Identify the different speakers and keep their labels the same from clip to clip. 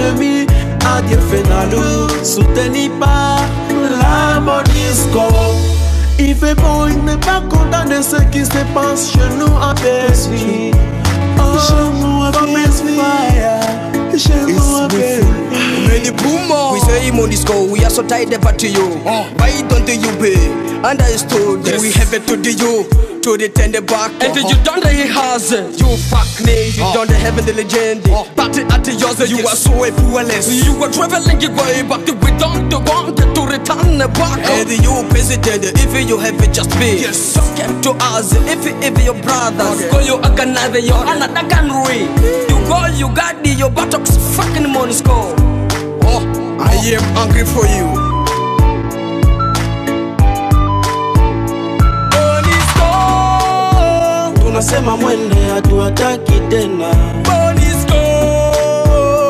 Speaker 1: ennemi, adieu Fenalou, soutenu par la Monisco. Il fait bon, il n'est pas content de ce qui se passe chez nous en Belgique. Oh, chez nous en Belgique. Chez nous en Belgique.
Speaker 2: We say Monisco, we are so tied ever to you. Why don't you pay? Understood, yes. We have it to the you, to the tender back. And you don't he has you fuck me, you don't have the legend. Party at yours, you are so powerless. You are traveling your way back, we don't want to return back. And you president, if you have it just be, yes. Talk to us, if your brothers go you organize your another country. You go, you got your buttocks fucking Monisco. I am hungry for you. Monisco,
Speaker 1: tunasema mwende hatuwataki tena.
Speaker 2: Monisco,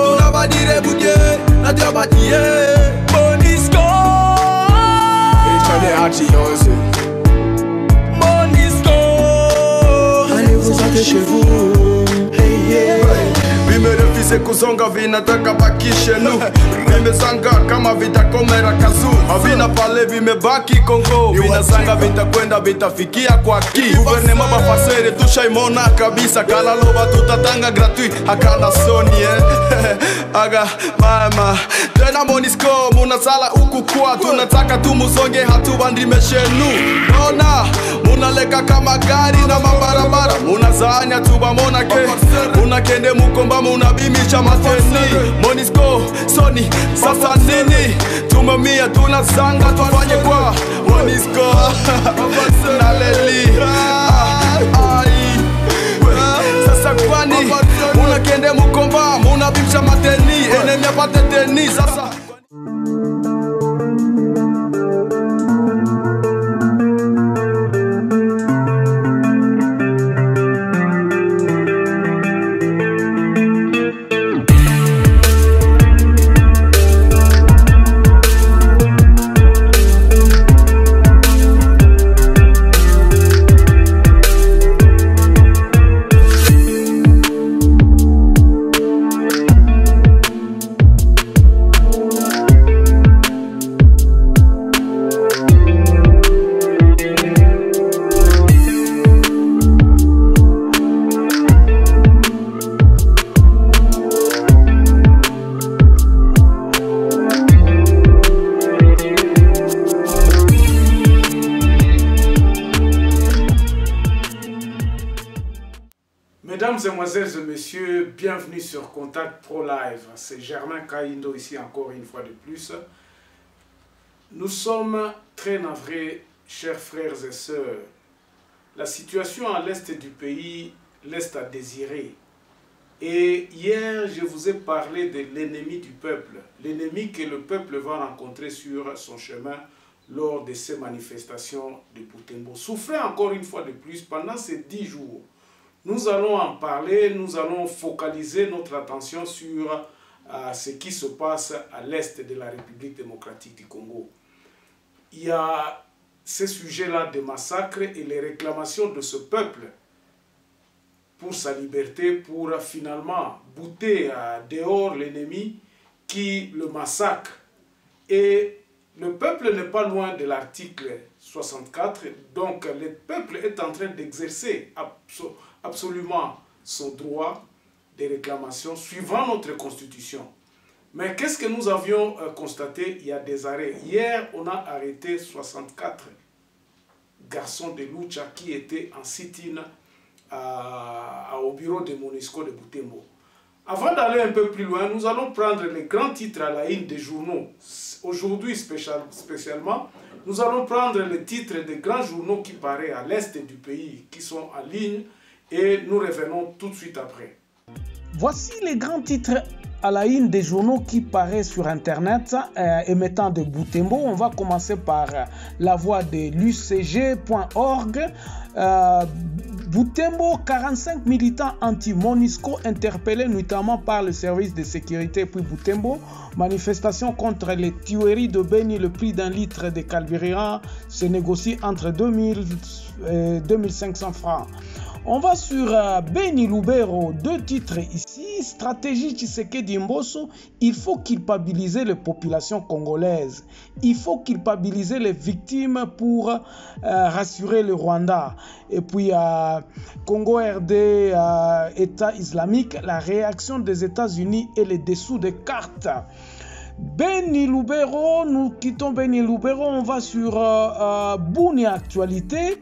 Speaker 1: tunabadile budye hatuwabatie.
Speaker 2: Monisco,
Speaker 1: Échallez hati yose.
Speaker 2: Monisco,
Speaker 1: allez vous en chez vous. Hey yeah.
Speaker 3: Vimerefise kuzonga vinataka bakishe nu. Vimezanga kama vitakomera kazu. Havina pale vimebaki Kongo. Vinazanga vitakwenda vitafikia kwa ki. Guvernema bafasere tushaimona kabisa. Kala loba tutatanga gratuit hakana soni Aga mama tena Monisco munasala uku kwa. Tunataka tumuzonge hatubandimeshenu. Nona munaleka kama gari na mabarabara. Munazanya tubamona ke. Munakende mukomba munabimisha mateni. Monisco soni sasa nini? Tumamia tunasanga tufanye kwa Monisco naleli sasa kwani munakende mukomba munabimisha mateni. Enemi apate teni sasa.
Speaker 4: Mesdames, Mesdemoiselles et Messieurs, bienvenue sur Contact Pro Live. C'est Germain Kaindo ici encore une fois de plus. Nous sommes très navrés, chers frères et sœurs. La situation à l'est du pays laisse à désirer. Et hier, je vous ai parlé de l'ennemi du peuple. L'ennemi que le peuple va rencontrer sur son chemin lors de ces manifestations de Butembo. Souffrez encore une fois de plus pendant ces 10 jours. Nous allons en parler, nous allons focaliser notre attention sur ce qui se passe à l'est de la République démocratique du Congo. Il y a ces sujets-là de massacres et les réclamations de ce peuple pour sa liberté, pour finalement bouter dehors l'ennemi qui le massacre. Et le peuple n'est pas loin de l'article 64, donc le peuple est en train d'exercer absolument son droit de réclamation suivant notre constitution. Mais qu'est-ce que nous avions constaté? Il y a des arrêts. Hier, on a arrêté 64 garçons de Lucha qui étaient en sit-in au bureau de Monisco de Butembo. Avant d'aller un peu plus loin, nous allons prendre les grands titres à la une des journaux. Aujourd'hui spécialement, nous allons prendre les titres des grands journaux qui paraissent à l'est du pays, qui sont en ligne, et nous revenons tout de suite après.
Speaker 5: Voici les grands titres à la une des journaux qui paraissent sur Internet émettant de Butembo. On va commencer par la voix de l'UCG.org. Butembo, 45 militants anti-Monisco interpellés notamment par le service de sécurité puis Butembo. Manifestation contre les tueries de Beni. Le prix d'un litre de carburant se négocie entre 2000 et 2500 francs. On va sur Beni Lubero, 2 titres ici. Stratégie Tshisekedi Mbosso, il faut culpabiliser les populations congolaises. Il faut culpabiliser les victimes pour rassurer le Rwanda. Et puis Congo RD, État islamique, la réaction des États-Unis et les dessous des cartes. Beni Lubero, nous quittons Beni Lubero, on va sur Bouni Actualité.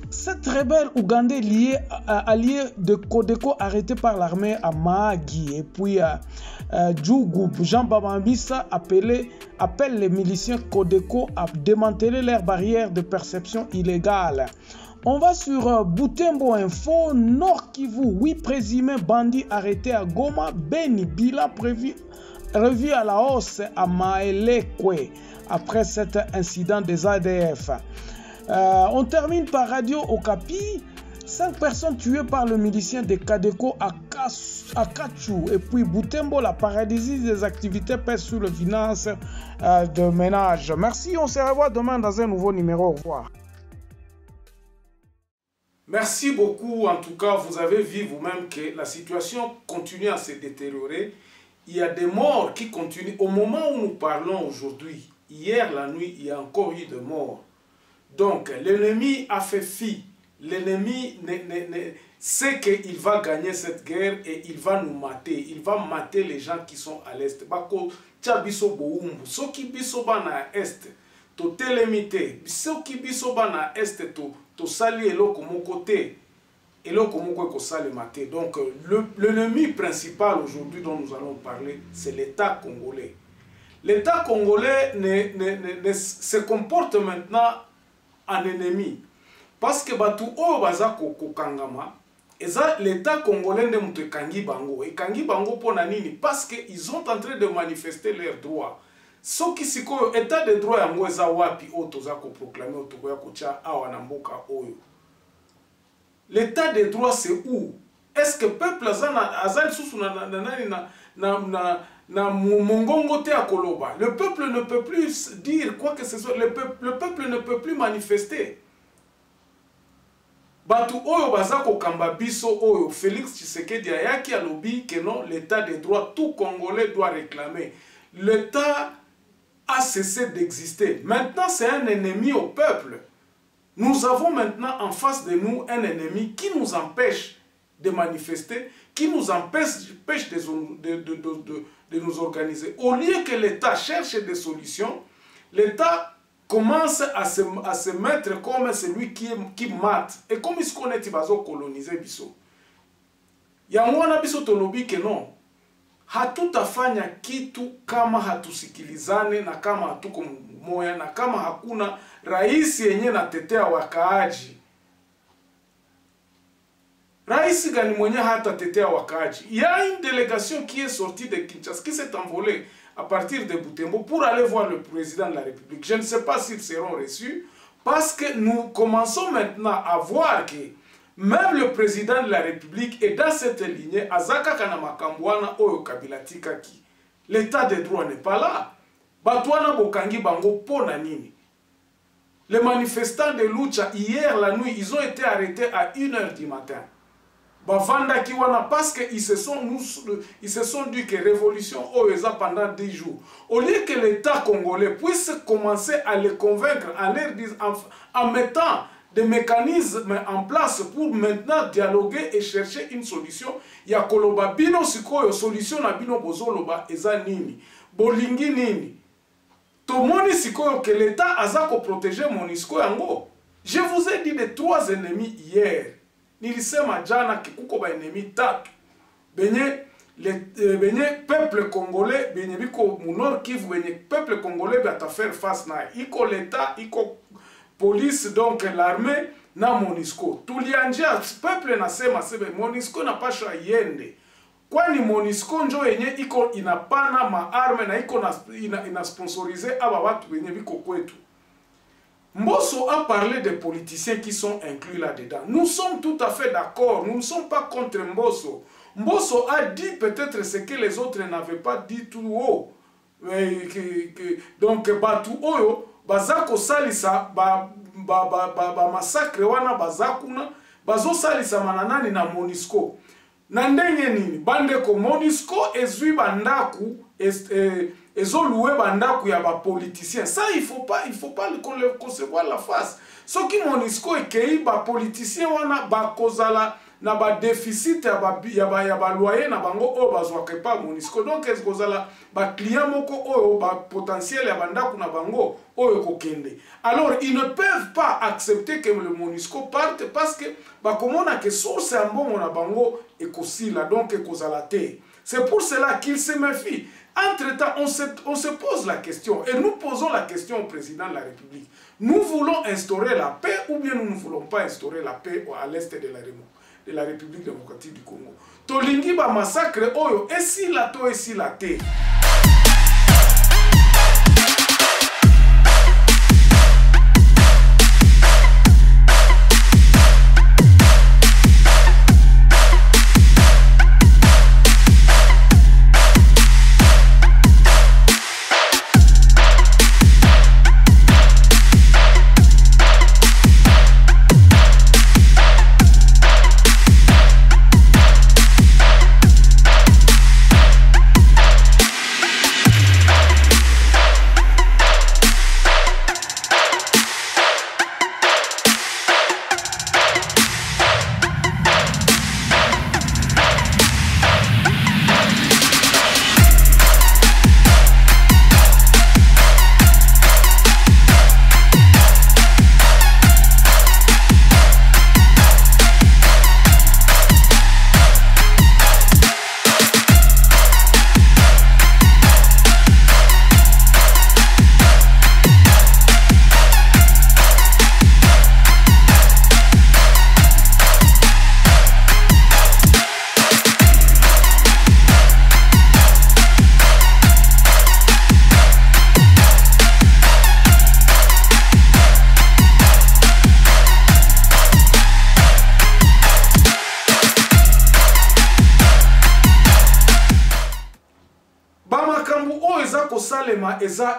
Speaker 5: Cette rebelle ougandais allié de Codeco arrêté par l'armée à Mahagi. Et puis Djougou, Jean Babambissa appelle les miliciens Codeco à démanteler leurs barrières de perception illégale. On va sur Butembo Info, Nord Kivu, 8 présumés bandits arrêtés à Goma, Beni Bila revu à la hausse à Maelekwe après cet incident des ADF. On termine par Radio Okapi. 5 personnes tuées par le milicien de Kadeko à Kachou. Et puis Butembo, la paralysie des activités pèse sur les finances de ménage. Merci, on se revoit demain dans un nouveau numéro. Au revoir.
Speaker 4: Merci beaucoup. En tout cas, vous avez vu vous-même que la situation continue à se détériorer. Il y a des morts qui continuent. Au moment où nous parlons aujourd'hui, hier la nuit, il y a encore eu des morts. Donc, l'ennemi a fait fi. L'ennemi sait qu'il va gagner cette guerre et il va nous mater. Il va mater les gens qui sont à l'est. Bako tchabiso boumbu. Soki biso bana est, to telemite. Soki biso bana est, to sali eloko mokote. Eloko moko ko sali maté. Donc, l'ennemi principal aujourd'hui dont nous allons parler, c'est l'État congolais. L'État congolais se comporte maintenant en ennemi. Parce que batu o baza kokangama, l'État congolais ne mutu kangi bango. Et kangi bango pona nini? Parce qu'ils sont en train de manifester leurs droits. Ce qui siko état de droit ya mweza wapi o toza ko proclamer o tokoya ko tia awa na mboka oyo. L'état de droit c'est où? Est-ce que peuple azali susu na mongongo te akoloba? Le peuple ne peut plus dire quoi que ce soit. Le peuple ne peut plus manifester. Batu oyo bazako kamba biso oyo Félix Tshisekedi ayaki alobi que non, l'état de droit tout Congolais doit réclamer. L'état a cessé d'exister. Maintenant c'est un ennemi au peuple. Nous avons maintenant en face de nous un ennemi qui nous empêche de manifester, qui nous empêche de nous organiser. Au lieu que l'État cherche des solutions, l'État commence à se mettre comme celui qui mate. Et comme il se connaît, il va coloniser biso. Yamwana biso tolobi que non. Hatutafanya kitu kama hatusikilizane na kama hatuko moya na kama hakuna raisi yenye natetea wakaaji. Raisi gani mwenye hata tetea wakaaji? Il y a une délégation qui est sortie de Kinshasa, qui s'est envolée à partir de Butembo pour aller voir le président de la République. Je ne sais pas s'ils seront reçus, parce que nous commençons maintenant à voir que même le président de la République est dans cette lignée. Azaka kana makambwana oyo kabila tikaki. L'état de droit n'est pas là. Batwana bokangi bango pona nini. Les manifestants de Lucha, hier la nuit, ils ont été arrêtés à 1h du matin. Bavanda kiwana parce qu'ils se sont dit que révolution oeza pendant 10 jours. Au lieu que l'État congolais puisse commencer à les convaincre en mettant des mécanismes en place pour maintenant dialoguer et chercher une solution. Ya koloba bino sikoyo solution na bino bozoloba eza nini. Bolingi nini. Tomoni sikoyo que l'État azako protéger Monisco yango. Je vous ai dit les 3 ennemis hier. Nilisema jana kikuko ba ennemi tatu. Benye peuple congolais, benye biko munor Kivu, benye peuple congolais bata faire face na. Iko l'État, iko police, donc l'armée, na Monisco. Tulianjia, peuple nasema sebe, Monisco na pasha yende. Kwani Monisco njo yenye iko inapana maarme na iko ina sponsorize aba watu benye biko kwetu. Mbosso a parlé des politiciens qui sont inclus là-dedans. Nous sommes tout à fait d'accord. Nous ne sommes pas contre Mbosso. Mbosso a dit peut-être ce que les autres n'avaient pas dit tout haut. Donc, Batu Oyo, Bazako Salisa, Massacre Wana Bazakuna, bazosalisa mananani na MONUSCO na ndenge nini bandeko MONUSCO ezwi bandaku ezoluwe bandaku ya bapoliticien. Ça il faut pas le concevoir la face. Ce qui MONUSCO ekei bapoliticien wana bakozala na ba déficit ya ba loyer na bango oyo bazwaka pa MONUSCO. Donc ezkozala ba client moko oyo ba potentiel ya bandaku na bango oyo kokende. Alors ils ne peuvent pas accepter que le MONUSCO parte parce que bakomona que source ya mbongo na bango ekosila donc ekozala te. C'est pour cela qu'ils se méfient. Entre-temps, on se pose la question, et nous posons la question au président de la République. Nous voulons instaurer la paix ou bien nous ne voulons pas instaurer la paix à l'est de la République démocratique du Congo. Tolingi ba massacre oyo, esi la to, esi la te.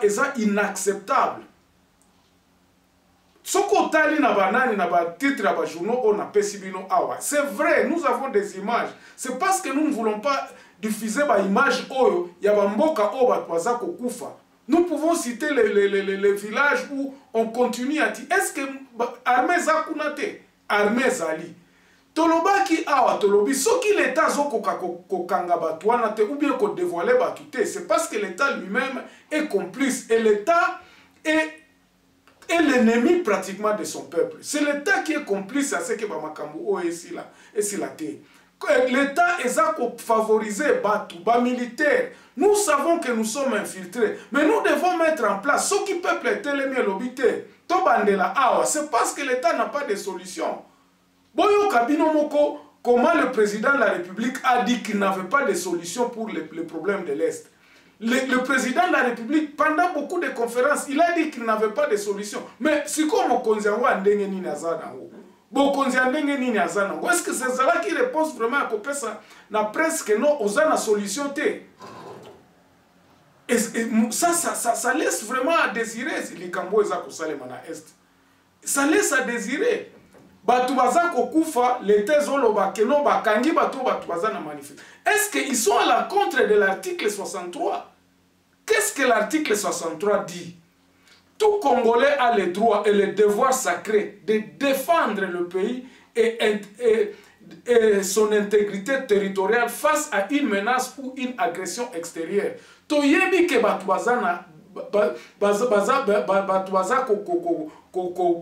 Speaker 4: Eza inacceptable. Soko tali na banani na ba titre na ba journaux on a pesibino awa. C'est vrai, nous avons des images. C'est parce que nous ne voulons pas diffuser ba image oyo ya ba mboka o ba twaza kokufa. Nous pouvons citer les villages où on continue à dire est-ce que armée za kunate, armée zali. Tolobaki awa tolobi soki l'état zoko kokanga batwana te ou bien ko dévoiler batute, c'est parce que l'état lui-même est complice et l'état est l'ennemi pratiquement de son peuple. C'est l'état qui est complice à ce que bamakambu o esila te. L'état eza ko favoriser batu ba militaire. Nous savons que nous sommes infiltrés, mais nous devons mettre en place ce qui peuple est telemi lobité. To bandela awa, c'est parce que l'état n'a pas de solution. Boyo Kabino Moko, comment le président de la République a dit qu'il n'avait pas de solution pour les problèmes de l'Est. Le président de la République, pendant beaucoup de conférences, il a dit qu'il n'avait pas de solution. Mais si comme on konzianwa ndenge ni nazanango, bo konziandenge ni nazanango, est-ce que c'est ça qui répond vraiment à couper ça na presque non aux na solution té. Et ça laisse vraiment à désirer si les Cambo eza ko salema na Est. Ça laisse à désirer. Batu baza kokufa l'été zoloba keno bakangi batu baza na manifeste. Est-ce qu'ils sont à l'encontre de l'article 63? Qu'est-ce que l'article 63 dit? Tout Congolais a le droit et le devoir sacré de défendre le pays et son intégrité territoriale face à une menace ou une agression extérieure. Toyebi ke batu baza na baza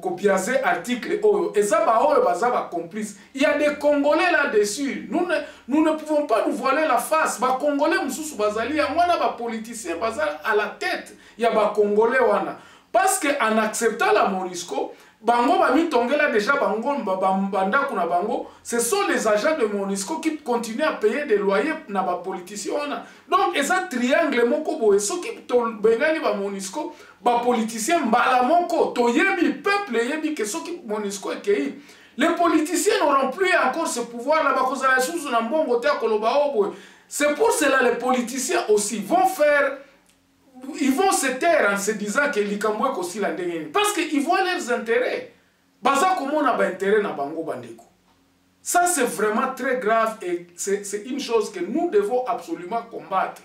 Speaker 4: kopiaze article oyo ezaba oyo baza ba complice. Il y a des Congolais là-dessus. Nous ne pouvons pas nous voiler la face. Ba Congolais mususu bazali ya wana ba politiciens baza à la tête. Il y a ba Congolais wana parce que en acceptant la MONUSCO bango ba mitongela déjà bango banda kuna bango, ce sont les agents de MONUSCO qui continuent à payer des loyers na ba politiciens wana. Donc eza triangle moko boye soki to bengali ba MONUSCO ba politiciens mbala moko to yebi peuple yebi que soki MONUSCO ekei. Les politiciens n'auront plus encore ce pouvoir là ba kozala susu na mbongo te koloba oboye. C'est pour cela les politiciens aussi ils vont se taire en se disant que likambo aussi la ndenge parce qu'ils voient leurs intérêts. Baza comment on a ba intérêt na bango bandeko. Ça, c'est vraiment très grave et c'est une chose que nous devons absolument combattre.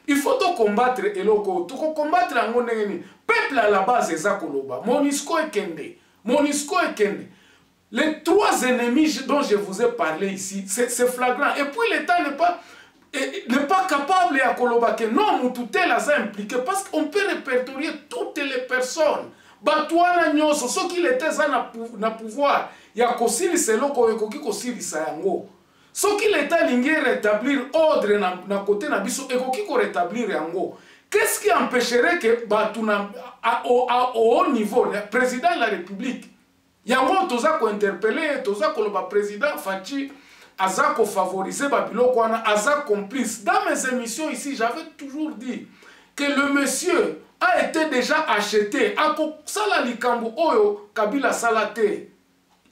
Speaker 4: Il faut tout combattre et loko, tout combattre en monnaie. Peuple à la base, c'est Koloba. Monisco et Kende. Monisco et Kende. Les trois ennemis dont je vous ai parlé ici, c'est flagrant. Et puis l'État n'est pas capable à Koloba que non, Moutoutel a impliqué parce qu'on peut répertorier toutes les personnes. Batouana nyoso, ceux qui étaient na pouvoir, il y a Kosili Seloko et Koki Kosili Sayango. Ceux qui l'état lingué rétablir ordre na côté na biso et Koki ko rétablir yango. Qu'est-ce qui empêcherait que Batouna au haut niveau, le président de la République, yango toza ko interpeller, toza ko le président Fachi aza ko favoriser Babiloko wana, aza complice. Dans mes émissions ici, j'avais toujours dit que le monsieur a été déjà acheté. Ako sala likambo oyo Kabila salate.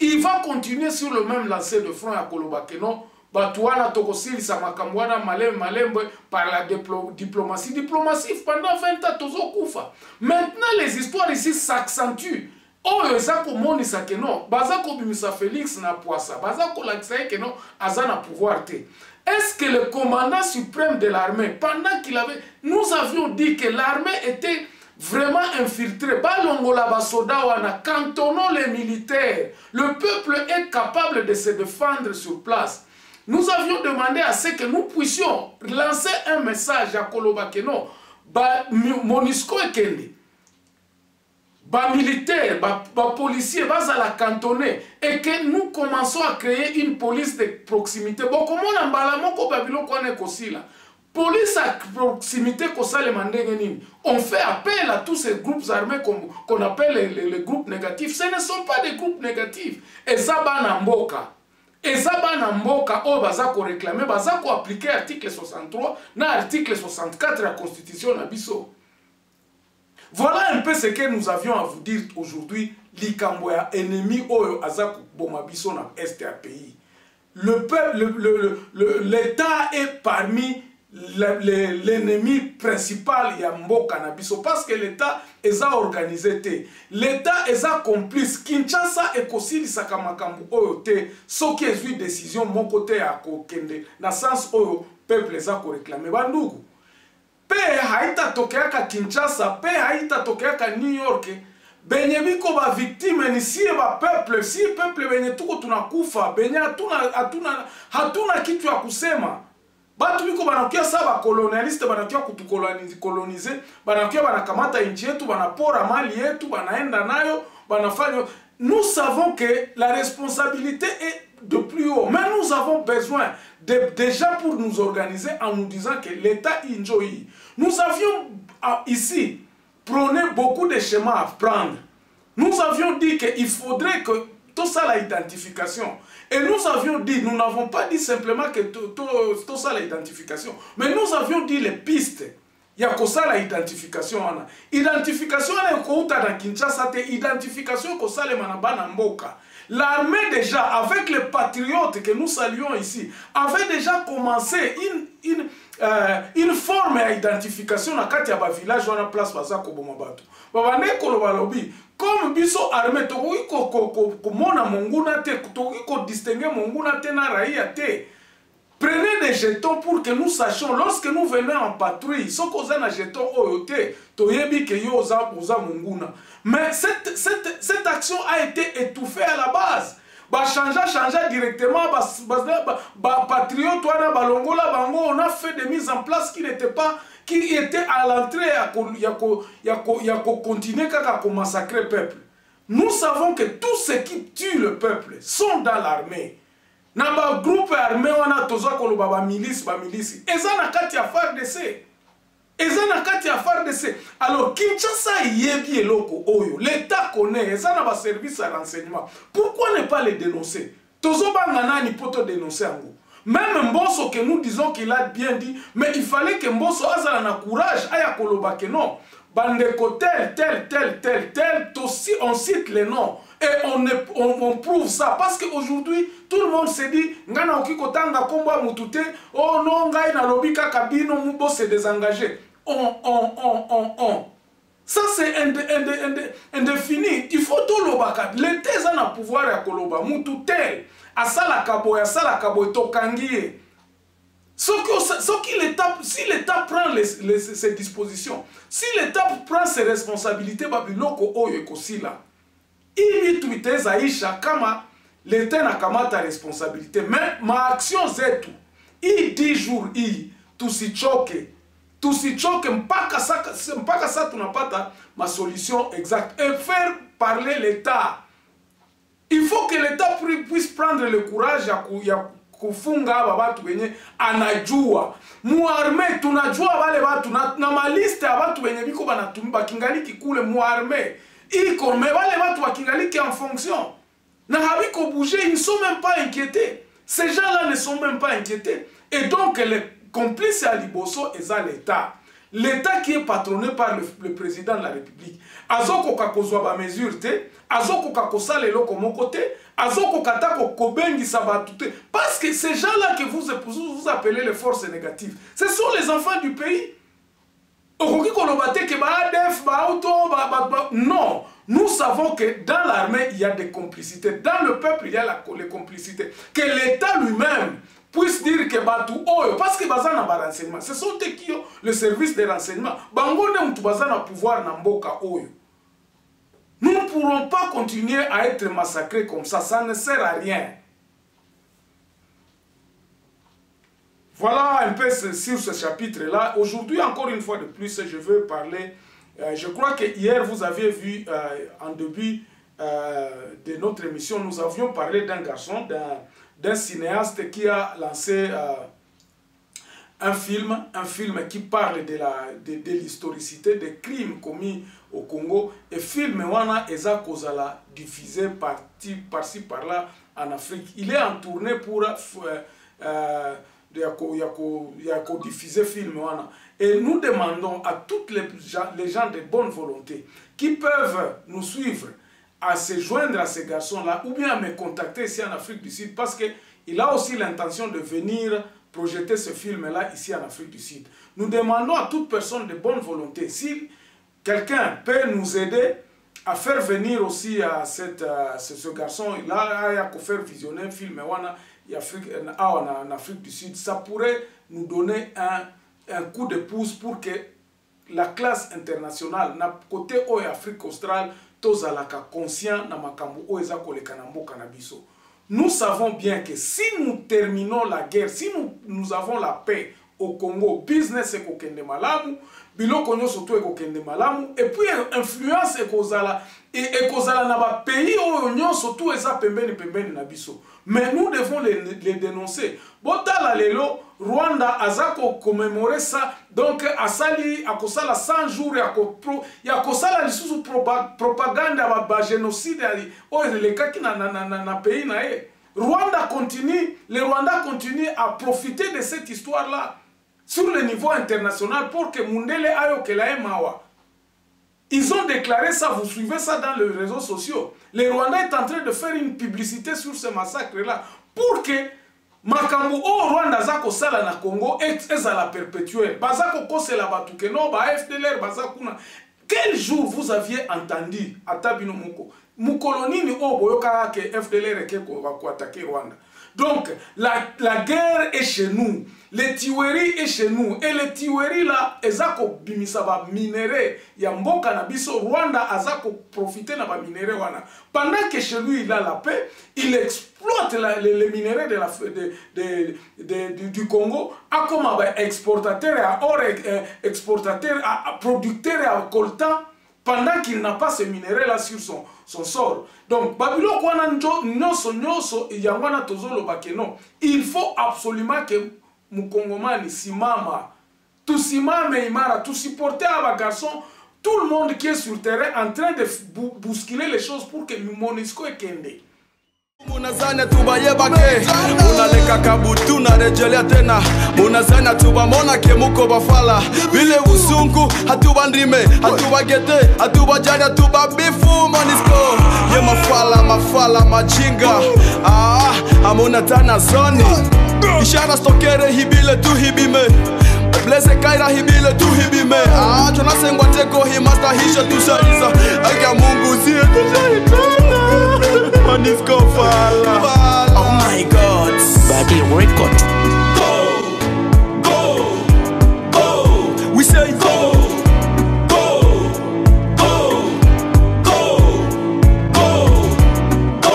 Speaker 4: Il va continuer sur le même lancer de front à Kolobake, non? Batouana Tokosili Samakambouana Malembe par la diplomatie. Diplomatie pendant 20 ans, Tozo Koufa. Maintenant, les histoires ici s'accentuent. Oyo ezako monisa ke non, bazako bimisa Félix na poisa, bazako lakisa ke non, azana pouvoir te. Est-ce que le commandant suprême de l'armée, pendant qu'il avait... Nous avions dit que l'armée était vraiment infiltrée. Balongola basoda wana, cantonnons les militaires. Le peuple est capable de se défendre sur place. Nous avions demandé à ce que nous puissions lancer un message à Koloba que non, Monisco et Kendi. Bas militaires, bas policiers, bas à la cantonner et que nous commençons à créer une police de proximité. Bon, comment on a balamon ko babilo kone kosi là? Police à proximité kosa le mandengenine. On fait appel à tous ces groupes armés qu'on appelle les groupes négatifs. Ce ne sont pas des groupes négatifs. Et ça bana mboka. Et ça bana mboka o bazako réclamer, bazako appliquer article 63 na article 64 de la Constitution na biso. Voilà un peu ce que nous avions à vous dire aujourd'hui. Likamboya ennemi oyo azaku bomabiso na est à pays. Le peuple, l'État est parmi l'ennemi principal ya mboka na biso parce que l'État est organisé te. L'État est complice. Kinshasa et Kosili Sakamakambu oyo te. Ce qui est une décision mon côté à kokende na sens oyo peuple est réclamer bandugu. Pe haita tokeaka Kinshasa, pe haita tokeaka New York. Benye biko ba victime ni si ba peuple, si peuple benye tuko tunakufa, benye hatuna kitu ya kusema. Batu biko banakia saba colonialiste banakia kutukolonize, banakia banakamata nchi yetu, banapora mali yetu, banaenda nayo, banafanya. Nous savons que la responsabilité est de plus haut. Mais nous avons besoin déjà pour nous organiser en nous disant que l'État enjoy. Nous avions ici prôné beaucoup de schémas à prendre. Nous avions dit qu'il faudrait que tout ça l'identification. Et nous avions dit, nous n'avons pas dit simplement que tout ça l'identification. Mais nous avions dit les pistes. Il y a que ça l'identification. Identification est dans Kinshasa, identification que ça les manabana mboka. L'armée déjà, avec les patriotes que nous saluons ici, avait déjà commencé une forme d'identification dans le village où on a place Bazako Bomabatu. Comme biso armée, tokoki ko mona monguna te, tokoki ko distinguer monguna te na raïa te. Prenez des jetons pour que nous sachions, lorsque nous venons en patrouille, ce qu'on a un jeton oyote, toyebi ke yo oza monguna. Mais cette action a été étouffée à la base. Ba changea directement, ba patriote, balongola bango, on a fait des mises en place qui étaient à l'entrée à continuer à massacrer le peuple. Nous savons que tous ceux qui tuent le peuple sont dans l'armée. Na ba groupe armé wana toza koloba ba milice. Eza na kati ya FARDC. Alors Kinshasa yebi eloko oyo. L'État connaît, eza na ba service à renseignement. Pourquoi ne pas les dénoncer? Tozo banga nani poto dénoncer ango. Même Mbosso que nous disons qu'il a bien dit, mais il fallait que Mbosso azala na courage aya koloba que non. Bandeko tel, aussi on cite les noms. Et on prouve ça. Parce qu'aujourd'hui, tout le monde se dit, Ngana okikotanga komba mutute, oh non, ngai na lobika kabino mubo se désengager. Ça c'est indéfini. Il faut tout le l'été ça n'a pouvoir à koloba mutu tel asala kabo tokangie. Si l'État prend ses dispositions, si l'État prend ses responsabilités, babiloko oyo ekosila. Il tuite zaisha kama l'État n'a kama ta responsabilité. Mais ma action zetu, il 10 jours tusichoke mpaka ça tunapata ma solution exacte et faire parler l'État. Il faut que l'État puisse prendre le courage ya kufunga babatu benye anajua muarme tunajua wale watu na maliste ya watu benye biko banatumba kingaliki kule muarme iko me wale watu wakingaliki en fonction na habiko bouger, ils ne sont même pas inquiétés. Ces gens-là ne sont même pas inquiétés. Et donc les complices à Liboso et à l'État. L'État qui est patronné par le président de la République. Azoko kakozwa ba mesure te, azoko kakosa lelo komo côté, azoko katako kobengi sabatute. Parce que ces gens-là que vous appelez les forces négatives, ce sont les enfants du pays. Non, nous savons que dans l'armée il y a des complicités, dans le peuple il y a les complicités. Que l'État lui-même puisse dire que Batou Oyo, parce que Bazana ba renseignement, ce sont eux qui ont le service de renseignement. Bangonde mtu Bazana pouvoir na mboka Oyo. Nous ne pourrons pas continuer à être massacrés comme ça ne sert à rien. Voilà un peu sur ce chapitre-là. Aujourd'hui, encore une fois de plus, je veux parler. Je crois que hier, vous avez vu, en début de notre émission, nous avions parlé d'un garçon, d'un cinéaste qui a lancé un film qui parle de l'historicité des crimes commis au Congo. Et film wana eza kozala diffusé par-ci par-là en Afrique. Il est en tournée pour diffuser film wana. Et nous demandons à toutes les gens de bonne volonté qui peuvent nous suivre à se joindre à ces garçons-là ou bien à me contacter ici en Afrique du Sud parce qu'il a aussi l'intention de venir projeter ce film-là ici en Afrique du Sud. Nous demandons à toute personne de bonne volonté, si quelqu'un peut nous aider à faire venir aussi à ce garçon-là, à faire visionner un film en Afrique du Sud, ça pourrait nous donner un coup de pouce pour que la classe internationale, na côté de l'Afrique australe, tozalaka conscient na makambo oeza koleka na mboka na biso. Nous savons bien que si nous terminons la guerre, si nous avons la paix au Congo, business est kokende malamu, biloko nyonso to ekokende malamu, et puis influence ekozala na ba pays oyo nyonso to eza pembeni na biso. Mais nous devons les dénoncer. Botala lelo Rwanda azako commémorer ça, donc asali akosala 100 jours ya kosala lisusu propagande ba génocide oyo le kaki na pays na e. Le Rwanda continue à profiter de cette histoire-là sur le niveau international pour que Mundele Ayokela et Mawa. Ils ont déclaré ça, vous suivez ça dans les réseaux sociaux. Le Rwanda est en train de faire une publicité sur ce massacre-là pour que Makambu o Rwanda zako sala na Congo ezala perpétuelle. Bazako kosela batuke no ba FDLR bazakuna. Quel jour vous aviez entendu Atabino Moko Mukolonini o boyoka ke FDLR keko va attaquer Rwanda. Donc la guerre est chez nous, les tueries est chez nous et les tueries là ezako bimisa ba minéraux ya mboka na biso. Rwanda azako profiter na ba minéraux wana. Pendant que chez lui il a la paix, il exploite les minéraux du Congo a comme exportateur à or, exportateur à producteur à coltan pendant qu'il n'a pas ce minerai là sur son sol. Donc Babylone il faut absolument que Mukongomani simama, tout simame imara, tout supporter à garçon, tout le monde qui est sur le terrain en train de bousculer les choses pour que Monisco et Kende.
Speaker 3: Munazana tubayebake unaleka kabutu na rejelea tena munazana tubamona ke muko bafala vile usungu hatubandime hatubagete hatubajari hatubabifu Monisco ye mafala majinga amuna tana zoni ishara stokere hibile tu hibime Bleze kaira hibile tu hibime tunasengwa teko hii mastahisha tushaiza Akia Mungu siye tushaitana Monisco fala
Speaker 2: Oh my God,
Speaker 1: Badi record.
Speaker 3: We say go, go, go, go, go, go.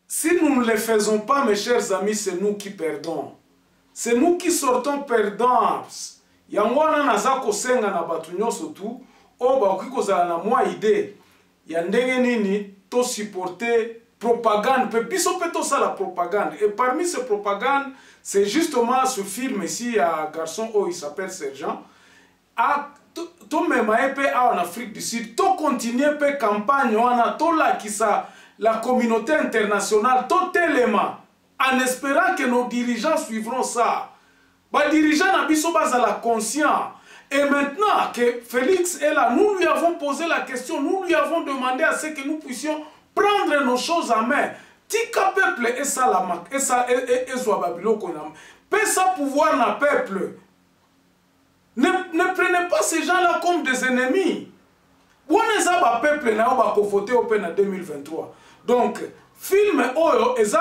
Speaker 4: Si nous ne le faisons pas, mes chers amis, c'est nous qui perdons. C'est nous qui sortons perdants. Yangwana nazako senga na batu nyonso tu, o ba kozala na mwa idée. Ya ndenge nini to supporter propagande, pe biso pe to ça la propagande. Et parmi ces propagandes, c'est justement ce film ici à garçon il s'appelle Sergent. A to même en Afrique du Sud, to continuer pe campagne wana to la kisa la communauté internationale totalement en espérant que nos dirigeants suivront ça. Les dirigeants n'abisso pas à la conscience. Et maintenant que Félix est là, nous lui avons posé la question, nous lui avons demandé à ce que nous puissions prendre nos choses en main. Tika peuple et ça la mak, et ça et Babylone konam. Paix ça pouvoir na peuple. Ne prenez pas ces gens-là comme des ennemis. On est ça peuple na ba ko voter au en 2023. Donc, film Oyo est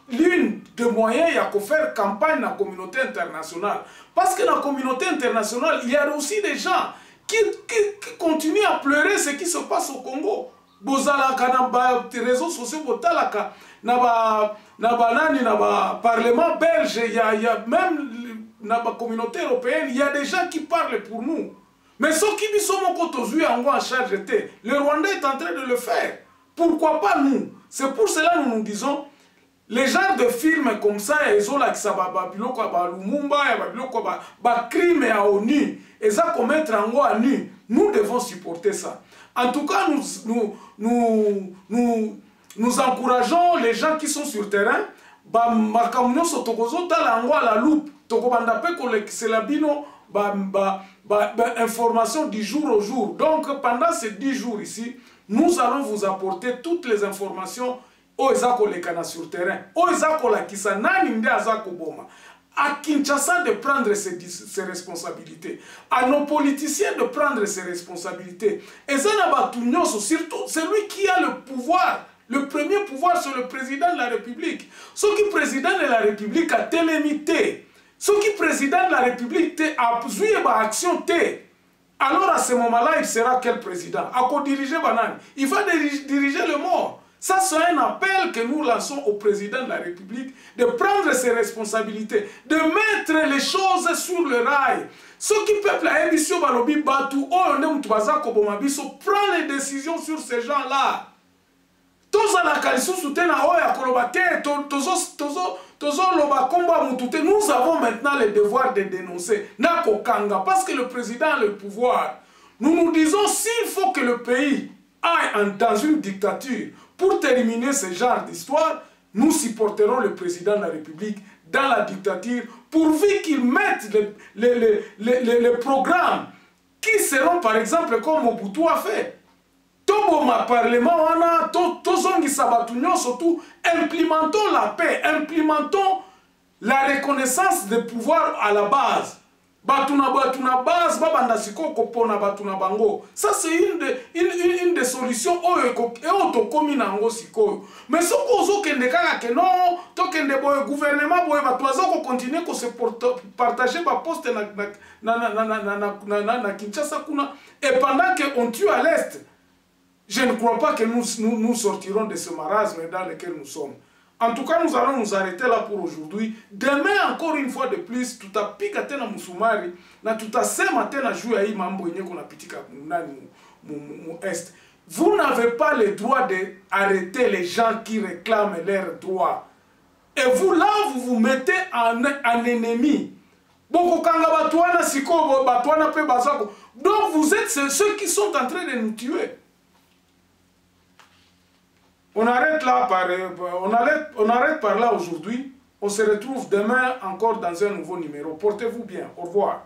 Speaker 4: l'une des moyens de faire campagne dans la communauté internationale. Parce que dans la communauté internationale, il y a aussi des gens qui continuent à pleurer ce qui se passe au Congo. Bozalaka na réseaux sociaux, botalaka na parlement belge, il y a même dans la communauté européenne, il y a des gens qui parlent pour nous. Mais ceux qui sont en charge, le Rwandais est en train de le faire. Pourquoi pas nous? C'est pour cela que nous nous disons, les genres de films comme ça, ils ont là qui ça Lumumba, crime à ONU, ils ont commettre en à nu. Nous devons supporter ça. En tout cas, nous encourageons les gens qui sont sur le terrain. La loupe, information du jour au jour. Donc pendant ces 10 jours ici, nous allons vous apporter toutes les informations au Ezakolekana sur terrain. Au Ezakolakisa Naninde Azakoboma. À Kinshasa de prendre ses responsabilités. À nos politiciens de prendre ses responsabilités. Et Zanabatunyoso, surtout celui qui a le pouvoir. Le premier pouvoir, c'est le président de la République. Ce qui est président de la République a télémité. Ce qui est président de la République a joué par action. Alors à ce moment-là, il sera quel président? À co-diriger Banane. Il va diriger le mort. Ça, c'est un appel que nous lançons au président de la République de prendre ses responsabilités, de mettre les choses sur le rail. Ce qui peuple a émission Balobi Batou, prend les décisions sur ces gens-là. Nous avons maintenant le devoir de dénoncer. Parce que le président a le pouvoir. Nous nous disons, s'il faut que le pays aille dans une dictature pour terminer ce genre d'histoire, nous supporterons le président de la République dans la dictature pourvu qu'il mette les programmes qui seront par exemple comme Mobutu a fait. Toboma Parlement, surtout, implémentons la paix, implémentons la reconnaissance des pouvoirs à la base. Ça, c'est une des solutions. Mais ce que non, le gouvernement va continuer à se partager le poste na Kinshasa. Et pendant qu'on tue à l'Est, je ne crois pas que nous sortirons de ce marasme dans lequel nous sommes. En tout cas, nous allons nous arrêter là pour aujourd'hui. Demain, encore une fois de plus, tout a piqué na musumari, na tout a sema tena joué à mambo yenye qu'on a pitika mu est. Vous n'avez pas le droit d'arrêter les gens qui réclament leurs droits. Et vous là, vous vous mettez en ennemi. Donc vous êtes ceux qui sont en train de nous tuer. On arrête par là aujourd'hui. On se retrouve demain encore dans un nouveau numéro. Portez-vous bien. Au revoir.